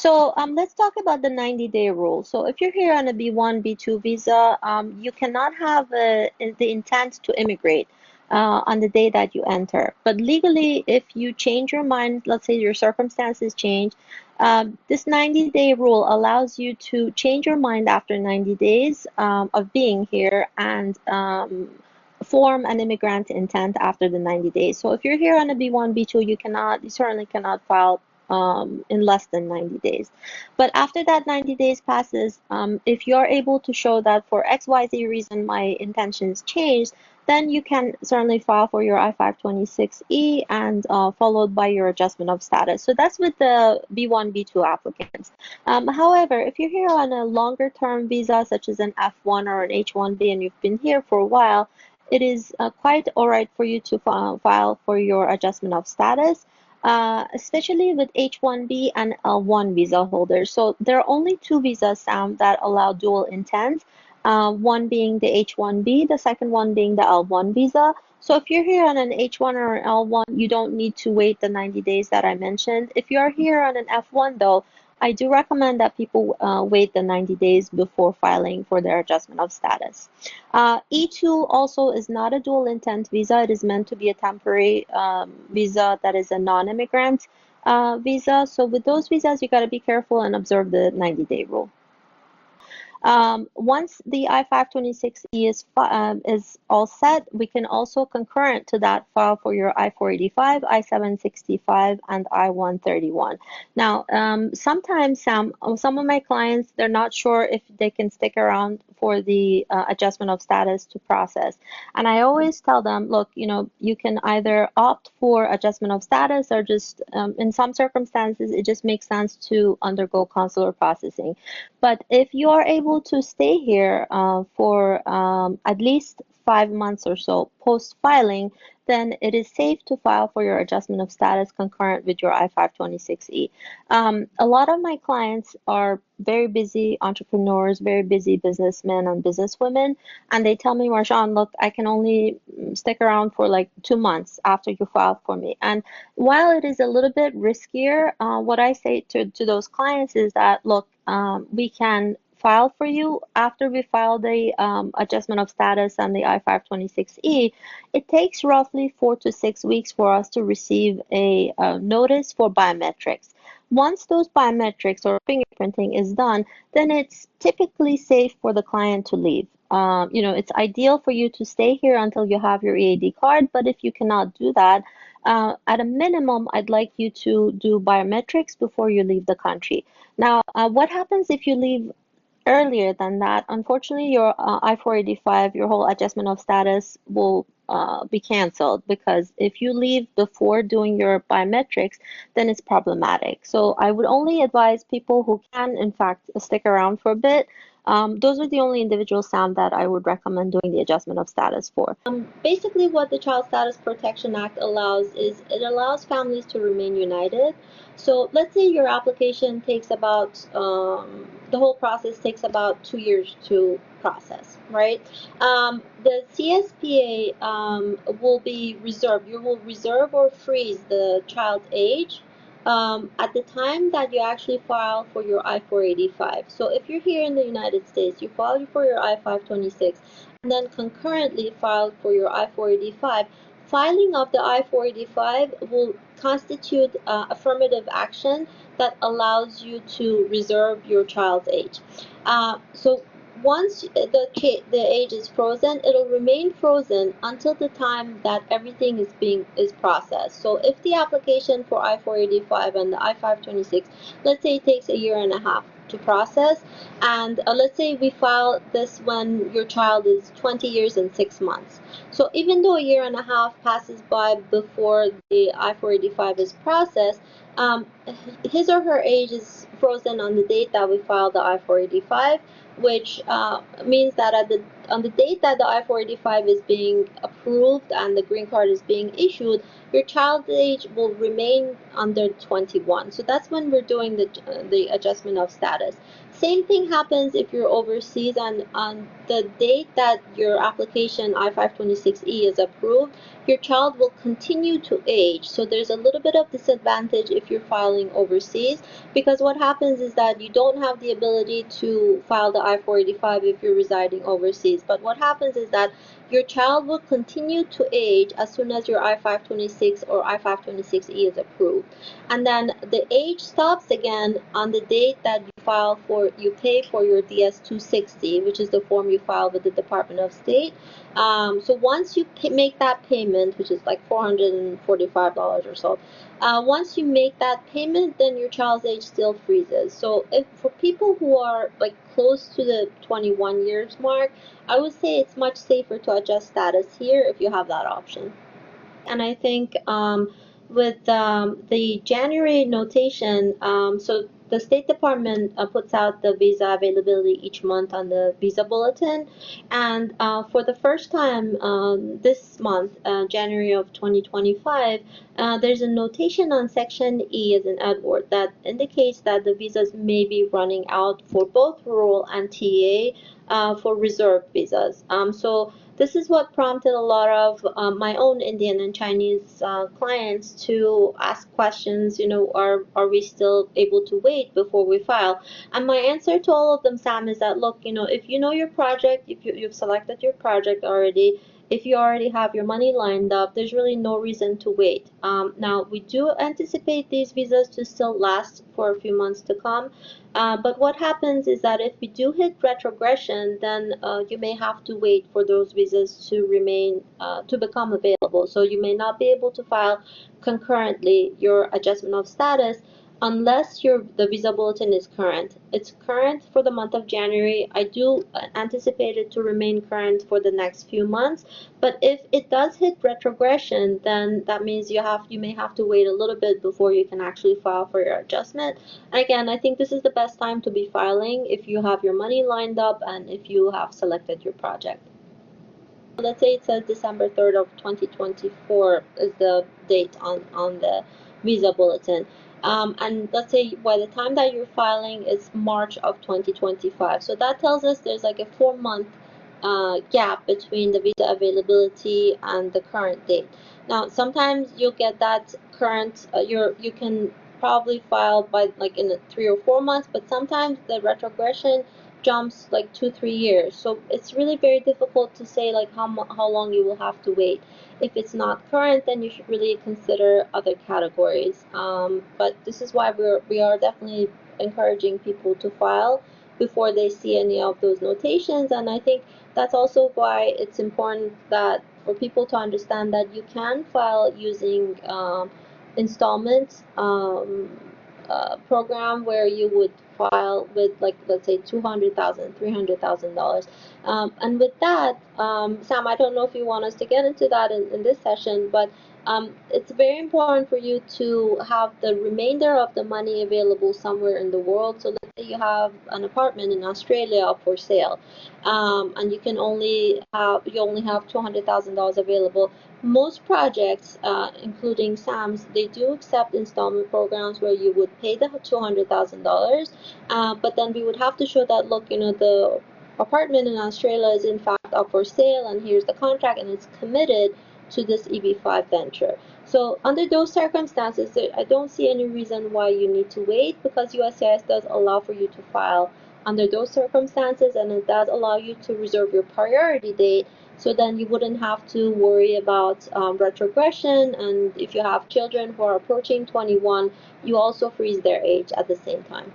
So let's talk about the 90-day rule. So if you're here on a B1, B2 visa, you cannot have the intent to immigrate on the day that you enter. But legally, if you change your mind, let's say your circumstances change, this 90-day rule allows you to change your mind after 90 days of being here and form an immigrant intent after the 90 days. So if you're here on a B1, B2, you certainly cannot file in less than 90 days. But after that 90 days passes, if you're able to show that for XYZ reason my intentions changed, then you can certainly file for your I-526E and followed by your adjustment of status. So that's with the B1, B2 applicants. However, if you're here on a longer term visa, such as an F1 or an H1B, and you've been here for a while, it is quite all right for you to file for your adjustment of status. Especially with H1B and L1 visa holders. So there are only two visas, Sam, that allow dual intent, one being the H1B, the second one being the L1 visa. So if you're here on an H1 or an L1, you don't need to wait the 90 days that I mentioned. If you're here on an F1, though, I do recommend that people wait the 90 days before filing for their adjustment of status. E2 also is not a dual intent visa. It is meant to be a temporary visa that is a non-immigrant visa. So with those visas, you got to be careful and observe the 90-day rule. Once the I-526E is all set, we can also concurrent to that file for your I-485, I-765, and I-131. Now, sometimes some of my clients, they're not sure if they can stick around for the adjustment of status to process. And I always tell them, look, you can either opt for adjustment of status or just, in some circumstances, it just makes sense to undergo consular processing. But if you are able to stay here for at least 5 months or so post filing, then it is safe to file for your adjustment of status concurrent with your I-526E. A lot of my clients are very busy entrepreneurs, very busy businessmen and businesswomen, and they tell me, Marjan, look, I can only stick around for like 2 months after you file for me. And while it is a little bit riskier, what I say to those clients is that, look, we can file for you after we file the adjustment of status and the I-526E. It takes roughly 4 to 6 weeks for us to receive a notice for biometrics. Once those biometrics or fingerprinting is done, then it's typically safe for the client to leave. It's ideal for you to stay here until you have your EAD card, but if you cannot do that, at a minimum, I'd like you to do biometrics before you leave the country. Now, what happens if you leave earlier than that? Unfortunately, your I-485, your whole adjustment of status will be canceled, because if you leave before doing your biometrics, then it's problematic. So I would only advise people who can, in fact, stick around for a bit. Those are the only individuals, Sam, that I would recommend doing the adjustment of status for. Basically, what the Child Status Protection Act allows is it allows families to remain united. So let's say your application takes about, the whole process takes about 2 years to process, right? The CSPA will be reserved. You will reserve or freeze the child's age at the time that you actually file for your I-485. So if you're here in the United States, you file for your I-526 and then concurrently file for your I-485. Filing of the I-485 will constitute affirmative action that allows you to reserve your child's age. So once the age is frozen, it'll remain frozen until the time that everything is processed. So if the application for I-485 and the I-526, let's say it takes a year and a half to process, and let's say we file this when your child is 20 years and 6 months. So even though a year and a half passes by before the I-485 is processed, his or her age is frozen on the date that we file the I-485. which means that on the date that the I-485 is being approved and the green card is being issued, your child's age will remain under 21. So that's when we're doing the adjustment of status. Same thing happens if you're overseas, and on the date that your application I-526E is approved, your child will continue to age. So there's a little bit of disadvantage if you're filing overseas, because what happens is that you don't have the ability to file the I-485 if you're residing overseas. But what happens is that your child will continue to age as soon as your I-526 or I-526E is approved. And then the age stops again on the date that you pay for your DS-260, which is the form you file with the Department of State. So once you make that payment, which is like $445 or so, once you make that payment, then your child's age still freezes. So if for people who are like close to the 21 years mark, I would say it's much safer to adjust status here if you have that option. And I think with the January notation, so the State Department puts out the visa availability each month on the visa bulletin, and for the first time this month, January of 2025, there's a notation on Section E as in Edward that indicates that the visas may be running out for both rural and TA for reserved visas. So this is what prompted a lot of my own Indian and Chinese clients to ask questions. Are we still able to wait before we file? And my answer to all of them, Sam, is that look, if you know your project, if you've selected your project already, if you already have your money lined up, there's really no reason to wait. Now, we do anticipate these visas to still last for a few months to come. But what happens is that if we do hit retrogression, then you may have to wait for those visas to become available. So you may not be able to file concurrently your adjustment of status unless the visa bulletin is current. It's current for the month of January. I do anticipate it to remain current for the next few months. But if it does hit retrogression, then that means you may have to wait a little bit before you can actually file for your adjustment. And again, I think this is the best time to be filing if you have your money lined up and if you have selected your project. Let's say it says December 3rd of 2024 is the date on the visa bulletin. And let's say by the time that you're filing, it's March of 2025. So that tells us there's like a 4-month gap between the visa availability and the current date. Now, sometimes you'll get that current, you can probably file by like in 3 or 4 months, but sometimes the retrogression jumps like 2-3 years. So it's really very difficult to say like how long you will have to wait. If it's not current, then you should really consider other categories. But this is why we are definitely encouraging people to file before they see any of those notations. And I think that's also why it's important that for people to understand that you can file using installment program where you would file with like let's say $200,000, $300,000, and with that, Sam, I don't know if you want us to get into that in this session, but it's very important for you to have the remainder of the money available somewhere in the world. So let's say you have an apartment in Australia up for sale, and you only have $200,000 available. Most projects, including Sam's, they do accept installment programs where you would pay the $200,000, but then we would have to show that, look, the apartment in Australia is in fact up for sale, and here's the contract, and it's committed to this EB-5 venture. So under those circumstances, I don't see any reason why you need to wait, because USCIS does allow for you to file under those circumstances, and it does allow you to reserve your priority date. So then you wouldn't have to worry about retrogression, and if you have children who are approaching 21, you also freeze their age at the same time.